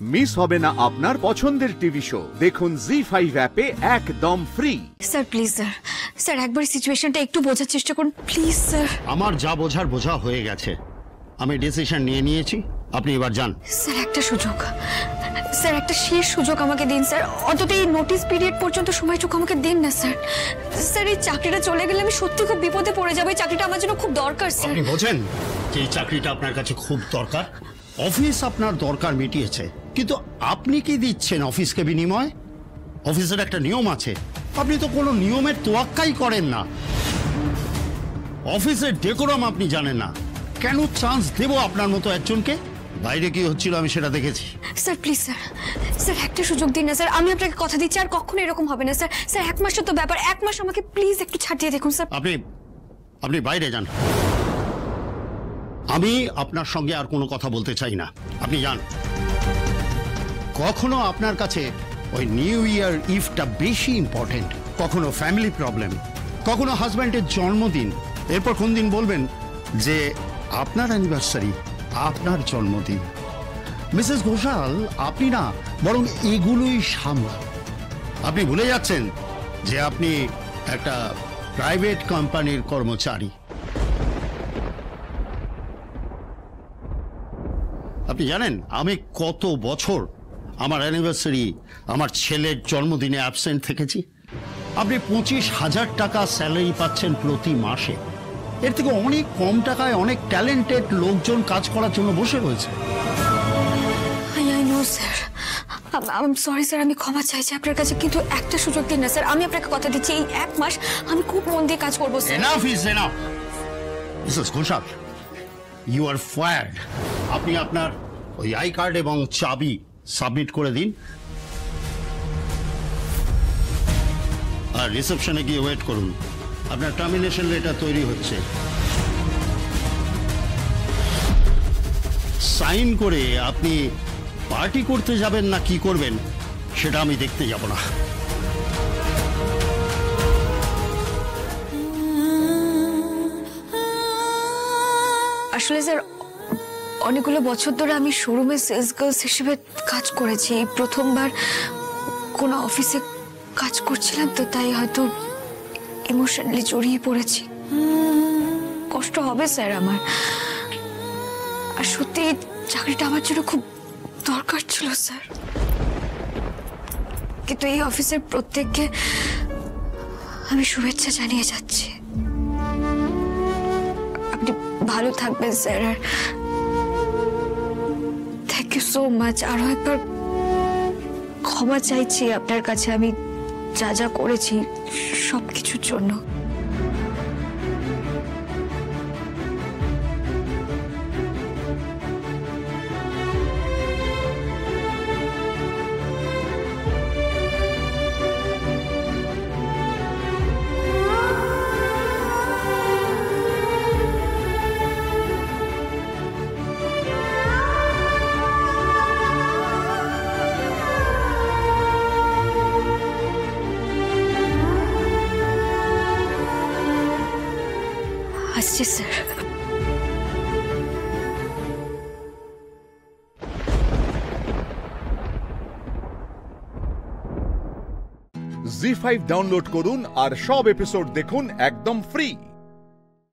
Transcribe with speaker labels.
Speaker 1: Miss হবে না আপনার পছন্দের টিভি শো। দেখুন জি5 অ্যাপে একদম ফ্রি।
Speaker 2: স্যার প্লিজ স্যার একবার সিচুয়েশনটা একটু বোঝার চেষ্টা করুন প্লিজ স্যার।
Speaker 3: আমার যা বোঝার বোঝা হয়ে গেছে, আমি ডিসিশন নিয়ে নিয়েছি, আপনি এবার যান।
Speaker 2: স্যার একটা সুযোগ, স্যার একটা শেষ সুযোগ আমাকে দিন স্যার, অন্তত এই নোটিস পিরিয়ড পর্যন্ত সময়টুকু আমাকে দিন না স্যার। স্যার এই চাকরিটা চলে গেলে আমি সত্যি খুব বিপদে পড়ে যাবো, এই চাকরিটা আমার জন্য খুব দরকার স্যার।
Speaker 3: আপনি বোঝেন যে এই চাকরিটা আপনার কাছে খুব দরকার, অফিস আপনার দরকার মিটিয়েছে, কিন্তু আপনি কি দিচ্ছেন অফিসকে বিনিময়? অফিসের একটা নিয়ম আছে, আপনি তো কোনো নিয়মের তোয়াক্কাই করেন না। অফিসের ডেকোরাম আপনি জানেন না, কেন চান্স দেব আপনার মতো একজনকে? বাইরে কি হচ্ছিল আমি সেটা দেখেছি।
Speaker 2: স্যার প্লিজ স্যার, স্যার একটা সুযোগ দিন না স্যার, আমি আপনাকে কথা দিচ্ছি আর কখনো এরকম হবে না স্যার। স্যার এক মাসের তো ব্যাপার, এক মাস আমাকে প্লিজ একটু ছাড় দিয়ে দেখুন স্যার।
Speaker 3: আপনি বাইরে যান, আমি আপনার সঙ্গে আর কোনো কথা বলতে চাই না, আপনি যান। কখনো আপনার কাছে ওই নিউ ইয়ার ইভটা বেশি ইম্পর্টেন্ট, কখনো ফ্যামিলি প্রবলেম, কখনো হাজব্যান্ডের জন্মদিন, এরপর কোন দিন বলবেন যে আপনার অ্যানিভার্সারি, আপনার জন্মদিন। মিসেস ঘোষাল, আপনি না বরং এগুলোই সামলান। আপনি ভুলে যাচ্ছেন যে আপনি একটা প্রাইভেট কোম্পানির কর্মচারী। আপনি জানেন আমি কত বছর আমার অ্যানিভার্সারি, আমার ছেলের জন্মদিনে অ্যাবসেন্ট থেকেছি? আপনি 25,000 টাকা স্যালারি পাচ্ছেন প্রতি মাসে, এর থেকে অনেক কম টাকায় অনেক ট্যালেন্টেড লোকজন কাজ করার জন্য বসে রয়েছে।
Speaker 2: স্যার সরি স্যার, আমি ক্ষমা চাইছি আপনার কাছে, কিন্তু একটা সুযোগ দিন না স্যার, আমি আপনাকে কথা দিচ্ছি এই এক মাস আমি খুব মন দিয়ে কাজ করবো sir.
Speaker 3: Enough is enough Mrs Ghoshal, you are fired. আপনি আপনার ওই আই কার্ড এবং চাবি সাবমিট করে দিন, আর রিসেপশনে গিয়ে ওয়েট করুন, আপনার টার্মিনেশন লেটার তৈরি হচ্ছে। সাইন করে আপনি পার্টি করতে যাবেন না কি করবেন সেটা আমি দেখতে যাব না।
Speaker 2: আসলে স্যার অনেকগুলো বছর ধরে আমি শোরুমে সেলস গার্লস হিসেবে কাজ করেছি, এই প্রথমবার কোনো অফিসে কাজ করছিলাম, তো তাই হয়তো ইমোশনালি জড়িয়ে পড়েছি। কষ্ট হবে স্যার আমার, আর সত্যি চাকরিটা আমার জন্য খুব দরকার ছিল স্যার, কিন্তু এই অফিসের প্রত্যেককে আমি শুভেচ্ছা জানিয়ে যাচ্ছি। আপনি ভালো থাকবেন স্যার, আর থ্যাংক ইউ সো মাচ। আরো একবার ক্ষমা চাইছি আপনার কাছে আমি যা যা করেছি সবকিছুর জন্য। আসছি স্যার।
Speaker 1: জি5 ডাউনলোড করুন আর সব এপিসোড দেখুন একদম ফ্রি।